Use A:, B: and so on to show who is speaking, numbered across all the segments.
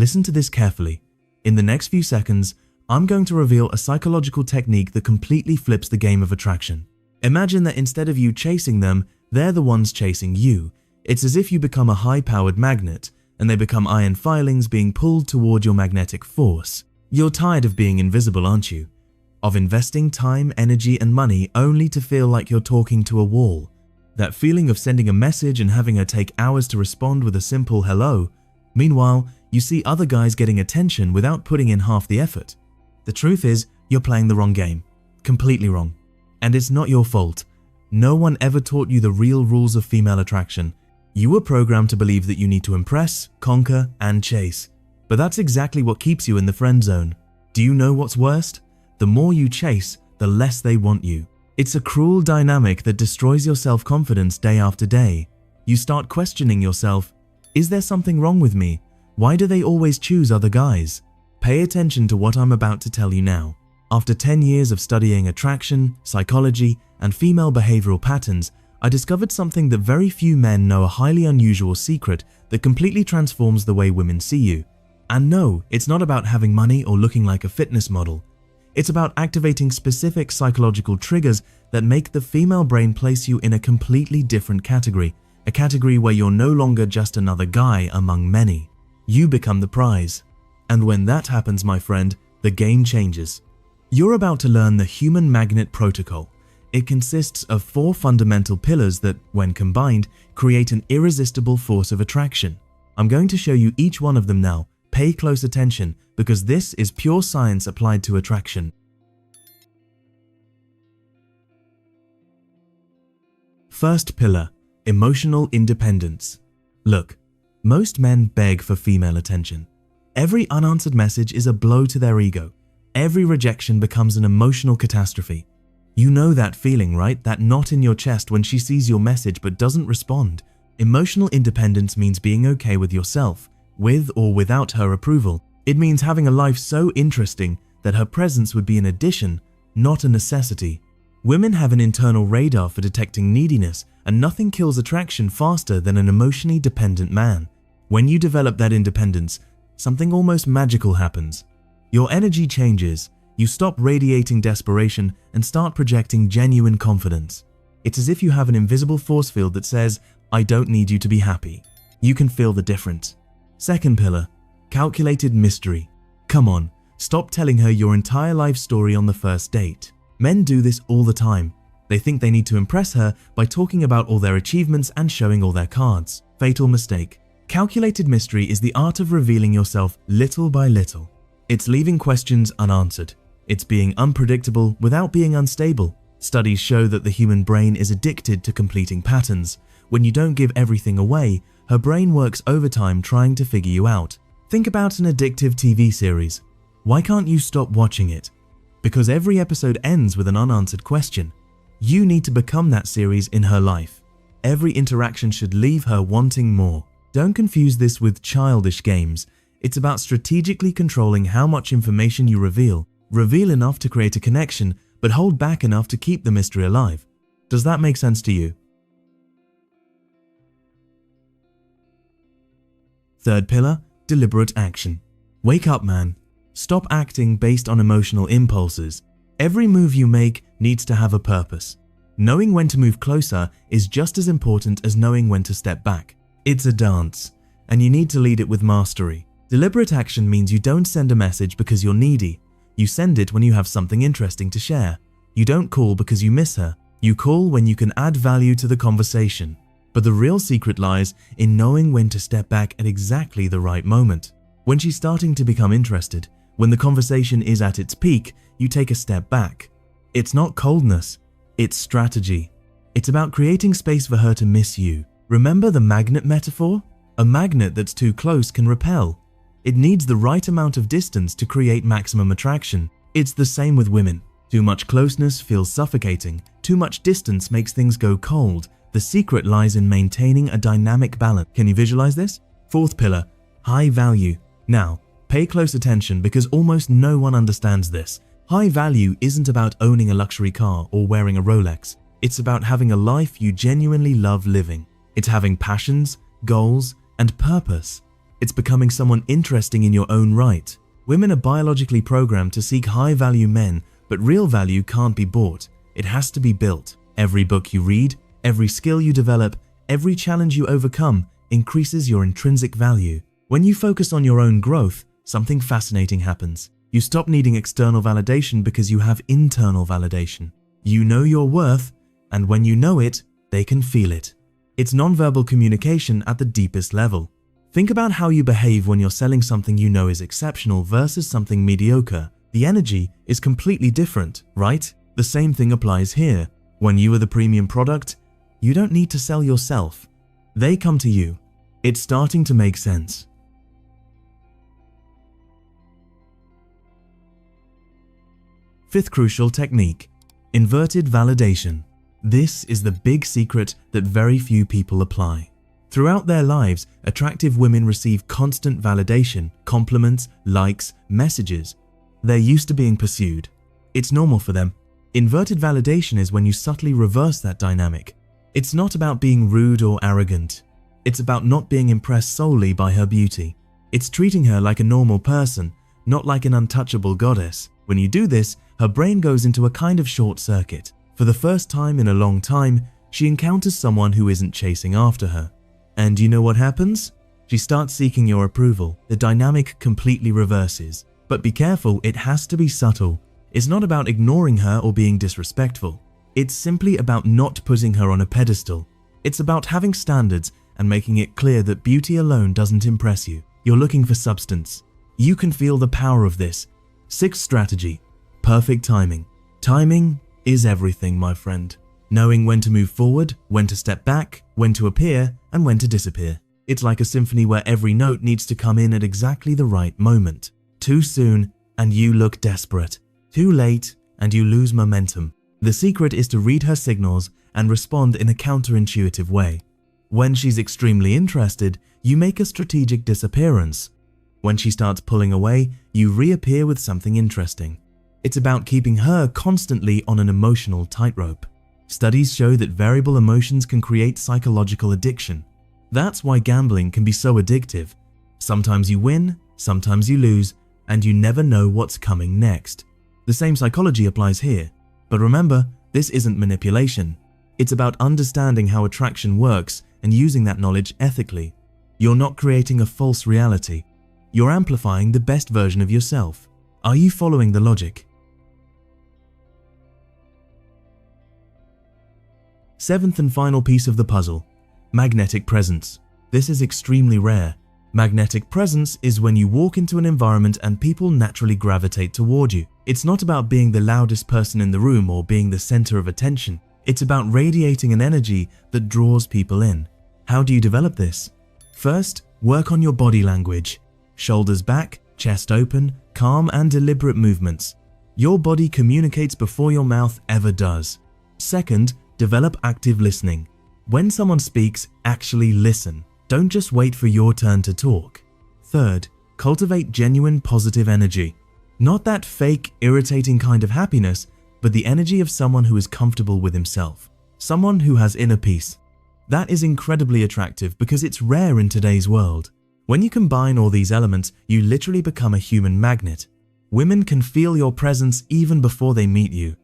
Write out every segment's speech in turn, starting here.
A: Listen to this carefully. In the next few seconds, I'm going to reveal a psychological technique that completely flips the game of attraction. Imagine that instead of you chasing them, they're the ones chasing you. It's as if you become a high-powered magnet, and they become iron filings being pulled toward your magnetic force. You're tired of being invisible, aren't you? Of investing time, energy, and money only to feel like you're talking to a wall. That feeling of sending a message and having her take hours to respond with a simple hello. Meanwhile, you see other guys getting attention without putting in half the effort. The truth is, you're playing the wrong game. Completely wrong. And it's not your fault. No one ever taught you the real rules of female attraction. You were programmed to believe that you need to impress, conquer, and chase. But that's exactly what keeps you in the friend zone. Do you know what's worst? The more you chase, the less they want you. It's a cruel dynamic that destroys your self-confidence day after day. You start questioning yourself, is there something wrong with me? Why do they always choose other guys? Pay attention to what I'm about to tell you now. After 10 years of studying attraction, psychology, and female behavioral patterns, I discovered something that very few men know, a highly unusual secret that completely transforms the way women see you. And no, it's not about having money or looking like a fitness model. It's about activating specific psychological triggers that make the female brain place you in a completely different category, a category where you're no longer just another guy among many. You become the prize. And when that happens, my friend, the game changes. You're about to learn the human magnet protocol. It consists of 4 fundamental pillars that, when combined, create an irresistible force of attraction. I'm going to show you each one of them now. Pay close attention, because this is pure science applied to attraction. First pillar, emotional independence. Look, most men beg for female attention. Every unanswered message is a blow to their ego. Every rejection becomes an emotional catastrophe. You know that feeling, right? That knot in your chest when she sees your message but doesn't respond. Emotional independence means being okay with yourself, with or without her approval. It means having a life so interesting that her presence would be an addition, not a necessity. Women have an internal radar for detecting neediness, and nothing kills attraction faster than an emotionally dependent man. When you develop that independence, something almost magical happens. Your energy changes. You stop radiating desperation and start projecting genuine confidence. It's as if you have an invisible force field that says, I don't need you to be happy. You can feel the difference. Second pillar, calculated mystery. Come on, stop telling her your entire life story on the first date. Men do this all the time. They think they need to impress her by talking about all their achievements and showing all their cards. Fatal mistake. Calculated mystery is the art of revealing yourself little by little. It's leaving questions unanswered. It's being unpredictable without being unstable. Studies show that the human brain is addicted to completing patterns. When you don't give everything away, her brain works overtime trying to figure you out. Think about an addictive TV series. Why can't you stop watching it? Because every episode ends with an unanswered question. You need to become that series in her life. Every interaction should leave her wanting more. Don't confuse this with childish games. It's about strategically controlling how much information you reveal. Reveal enough to create a connection, but hold back enough to keep the mystery alive. Does that make sense to you? Third pillar, deliberate action. Wake up, man. Stop acting based on emotional impulses. Every move you make needs to have a purpose. Knowing when to move closer is just as important as knowing when to step back. It's a dance, and you need to lead it with mastery. Deliberate action means you don't send a message because you're needy. You send it when you have something interesting to share. You don't call because you miss her. You call when you can add value to the conversation. But the real secret lies in knowing when to step back at exactly the right moment. When she's starting to become interested, when the conversation is at its peak, you take a step back. It's not coldness, it's strategy. It's about creating space for her to miss you. Remember the magnet metaphor? A magnet that's too close can repel. It needs the right amount of distance to create maximum attraction. It's the same with women. Too much closeness feels suffocating. Too much distance makes things go cold. The secret lies in maintaining a dynamic balance. Can you visualize this? Fourth pillar, high value. Now, pay close attention because almost no one understands this. High value isn't about owning a luxury car or wearing a Rolex. It's about having a life you genuinely love living. It's having passions, goals, and purpose. It's becoming someone interesting in your own right. Women are biologically programmed to seek high-value men, but real value can't be bought. It has to be built. Every book you read, every skill you develop, every challenge you overcome increases your intrinsic value. When you focus on your own growth, something fascinating happens. You stop needing external validation because you have internal validation. You know your worth, and when you know it, they can feel it. It's nonverbal communication at the deepest level. Think about how you behave when you're selling something you know is exceptional versus something mediocre. The energy is completely different, right? The same thing applies here. When you are the premium product, you don't need to sell yourself. They come to you. It's starting to make sense. Fifth crucial technique: inverted validation. This is the big secret that very few people apply. Throughout their lives, attractive women receive constant validation, compliments, likes, messages. They're used to being pursued. It's normal for them. Inverted validation is when you subtly reverse that dynamic. It's not about being rude or arrogant. It's about not being impressed solely by her beauty. It's treating her like a normal person, not like an untouchable goddess. When you do this, her brain goes into a kind of short circuit. For the first time in a long time, she encounters someone who isn't chasing after her. And you know what happens? She starts seeking your approval. The dynamic completely reverses. But be careful, it has to be subtle. It's not about ignoring her or being disrespectful. It's simply about not putting her on a pedestal. It's about having standards and making it clear that beauty alone doesn't impress you. You're looking for substance. You can feel the power of this. Sixth strategy: perfect timing. Timing is everything, my friend. Knowing when to move forward, when to step back, when to appear, and when to disappear. It's like a symphony where every note needs to come in at exactly the right moment. Too soon, and you look desperate. Too late, and you lose momentum. The secret is to read her signals and respond in a counterintuitive way. When she's extremely interested, you make a strategic disappearance. When she starts pulling away, you reappear with something interesting. It's about keeping her constantly on an emotional tightrope. Studies show that variable emotions can create psychological addiction. That's why gambling can be so addictive. Sometimes you win, sometimes you lose, and you never know what's coming next. The same psychology applies here. But remember, this isn't manipulation. It's about understanding how attraction works and using that knowledge ethically. You're not creating a false reality. You're amplifying the best version of yourself. Are you following the logic? Seventh and final piece of the puzzle: magnetic presence. This is extremely rare. Magnetic presence is when you walk into an environment and people naturally gravitate toward you. It's not about being the loudest person in the room or being the center of attention. It's about radiating an energy that draws people in. How do you develop this? First, work on your body language. Shoulders back, chest open, calm and deliberate movements. Your body communicates before your mouth ever does. Second, develop active listening. When someone speaks, actually listen. Don't just wait for your turn to talk. Third, cultivate genuine positive energy. Not that fake, irritating kind of happiness, but the energy of someone who is comfortable with himself. Someone who has inner peace. That is incredibly attractive because it's rare in today's world. When you combine all these elements, you literally become a human magnet. Women can feel your presence even before they meet you.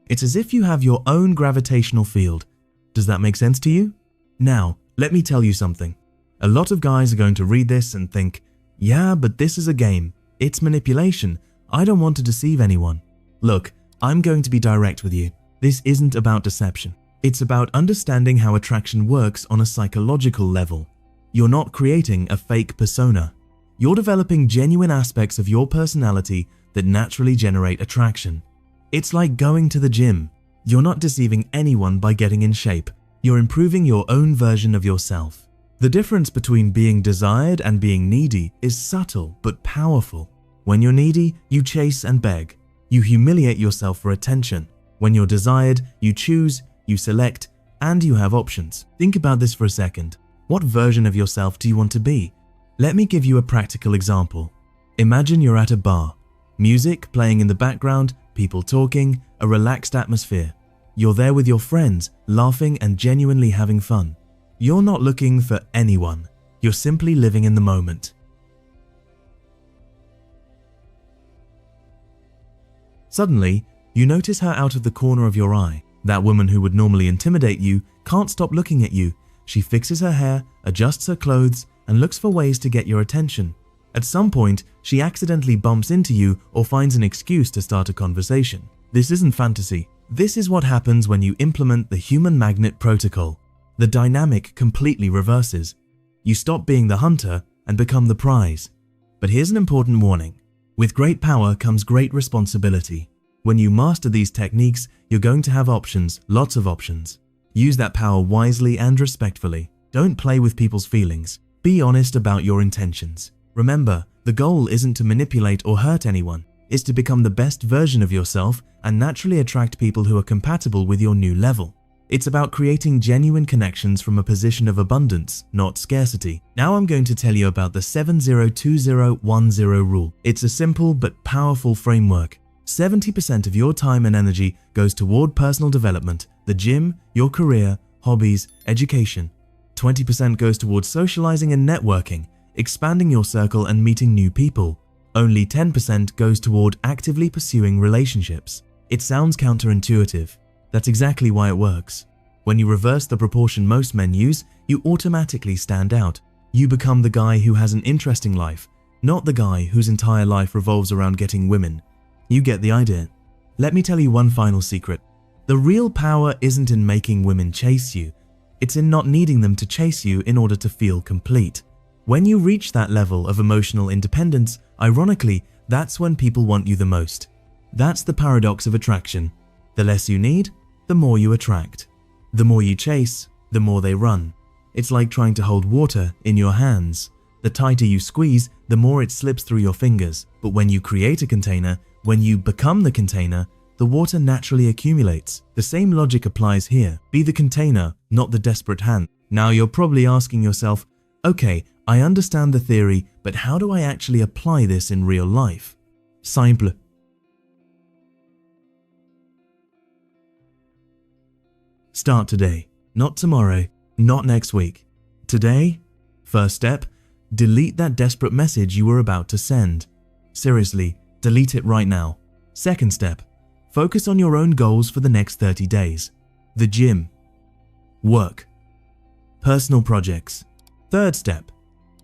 A: It's as if you have your own gravitational field. Does that make sense to you? Now, let me tell you something. A lot of guys are going to read this and think, yeah, but this is a game. It's manipulation. I don't want to deceive anyone. Look, I'm going to be direct with you. This isn't about deception. It's about understanding how attraction works on a psychological level. You're not creating a fake persona. You're developing genuine aspects of your personality that naturally generate attraction. It's like going to the gym. You're not deceiving anyone by getting in shape. You're improving your own version of yourself. The difference between being desired and being needy is subtle but powerful. When you're needy, you chase and beg. You humiliate yourself for attention. When you're desired, you choose, you select, and you have options. Think about this for a second. What version of yourself do you want to be? Let me give you a practical example. Imagine you're at a bar. Music playing in the background, people talking, a relaxed atmosphere. You're there with your friends, laughing and genuinely having fun. You're not looking for anyone. You're simply living in the moment. Suddenly, you notice her out of the corner of your eye. That woman who would normally intimidate you can't stop looking at you. She fixes her hair, adjusts her clothes, and looks for ways to get your attention. At some point, she accidentally bumps into you or finds an excuse to start a conversation. This isn't fantasy. This is what happens when you implement the human magnet protocol. The dynamic completely reverses. You stop being the hunter and become the prize. But here's an important warning. With great power comes great responsibility. When you master these techniques, you're going to have options, lots of options. Use that power wisely and respectfully. Don't play with people's feelings. Be honest about your intentions. Remember, the goal isn't to manipulate or hurt anyone. It's to become the best version of yourself and naturally attract people who are compatible with your new level. It's about creating genuine connections from a position of abundance, not scarcity. Now I'm going to tell you about the 70-20-10 rule. It's a simple but powerful framework. 70% of your time and energy goes toward personal development, the gym, your career, hobbies, education. 20% goes towards socializing and networking, expanding your circle and meeting new people. Only 10% goes toward actively pursuing relationships. It sounds counterintuitive. That's exactly why it works. When you reverse the proportion most men use, you automatically stand out. You become the guy who has an interesting life, not the guy whose entire life revolves around getting women. You get the idea. Let me tell you one final secret. The real power isn't in making women chase you. It's in not needing them to chase you in order to feel complete. When you reach that level of emotional independence, ironically, that's when people want you the most. That's the paradox of attraction. The less you need, the more you attract. The more you chase, the more they run. It's like trying to hold water in your hands. The tighter you squeeze, the more it slips through your fingers. But when you create a container, when you become the container, the water naturally accumulates. The same logic applies here. Be the container, not the desperate hand. Now you're probably asking yourself, okay, I understand the theory, but how do I actually apply this in real life? Simple. Start today, not tomorrow, not next week. Today, first step, delete that desperate message you were about to send. Seriously, delete it right now. Second step, focus on your own goals for the next 30 days. The gym, work, personal projects. Third step,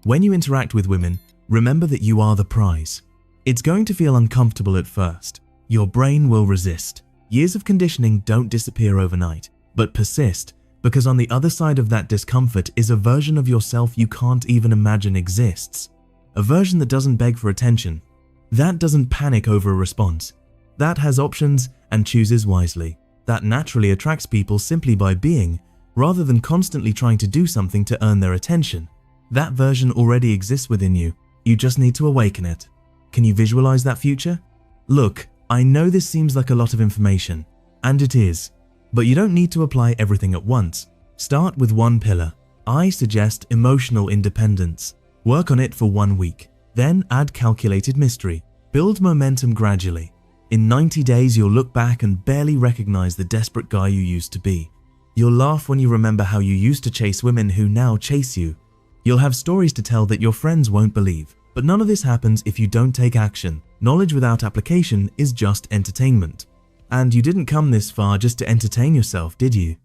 A: when you interact with women, remember that you are the prize. It's going to feel uncomfortable at first. Your brain will resist. Years of conditioning don't disappear overnight, but persist, because on the other side of that discomfort is a version of yourself you can't even imagine exists. A version that doesn't beg for attention. That doesn't panic over a response. That has options and chooses wisely. That naturally attracts people simply by being, rather than constantly trying to do something to earn their attention. That version already exists within you. You just need to awaken it. Can you visualize that future? Look, I know this seems like a lot of information, and it is. But you don't need to apply everything at once. Start with one pillar. I suggest emotional independence. Work on it for 1 week. Then add calculated mystery. Build momentum gradually. In 90 days, you'll look back and barely recognize the desperate guy you used to be. You'll laugh when you remember how you used to chase women who now chase you. You'll have stories to tell that your friends won't believe. But none of this happens if you don't take action. Knowledge without application is just entertainment. And you didn't come this far just to entertain yourself, did you?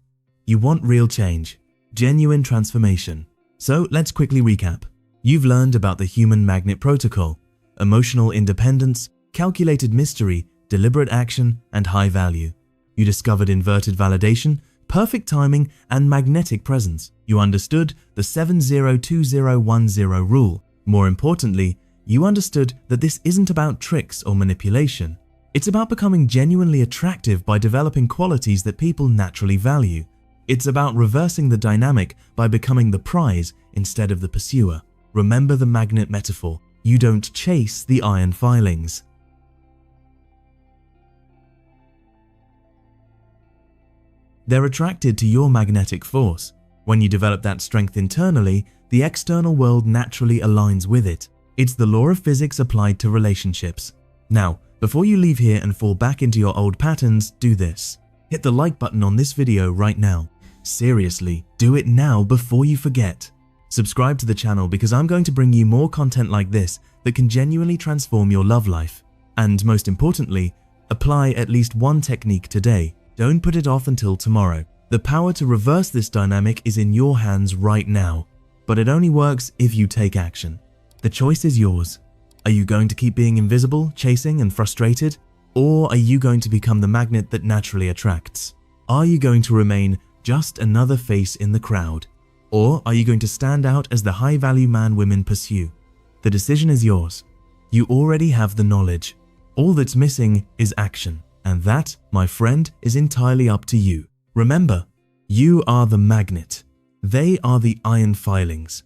A: You want real change, genuine transformation. So let's quickly recap. You've learned about the human magnet protocol, emotional independence, calculated mystery, deliberate action, and high value. You discovered inverted validation, perfect timing, and magnetic presence. You understood the 70-20-10 rule. More importantly, you understood that this isn't about tricks or manipulation. It's about becoming genuinely attractive by developing qualities that people naturally value. It's about reversing the dynamic by becoming the prize instead of the pursuer. Remember the magnet metaphor. You don't chase the iron filings. They're attracted to your magnetic force. When you develop that strength internally, the external world naturally aligns with it. It's the law of physics applied to relationships. Now, before you leave here and fall back into your old patterns, do this. Hit the like button on this video right now. Seriously, do it now before you forget. Subscribe to the channel because I'm going to bring you more content like this that can genuinely transform your love life. And most importantly, Apply at least one technique today. Don't put it off until tomorrow. The power to reverse this dynamic is in your hands right now, but it only works if you take action. The choice is yours. Are you going to keep being invisible, chasing, and frustrated? Or are you going to become the magnet that naturally attracts? Are you going to remain just another face in the crowd? Or are you going to stand out as the high-value man women pursue? The decision is yours. You already have the knowledge. All that's missing is action. And that, my friend, is entirely up to you. Remember, you are the magnet. They are the iron filings.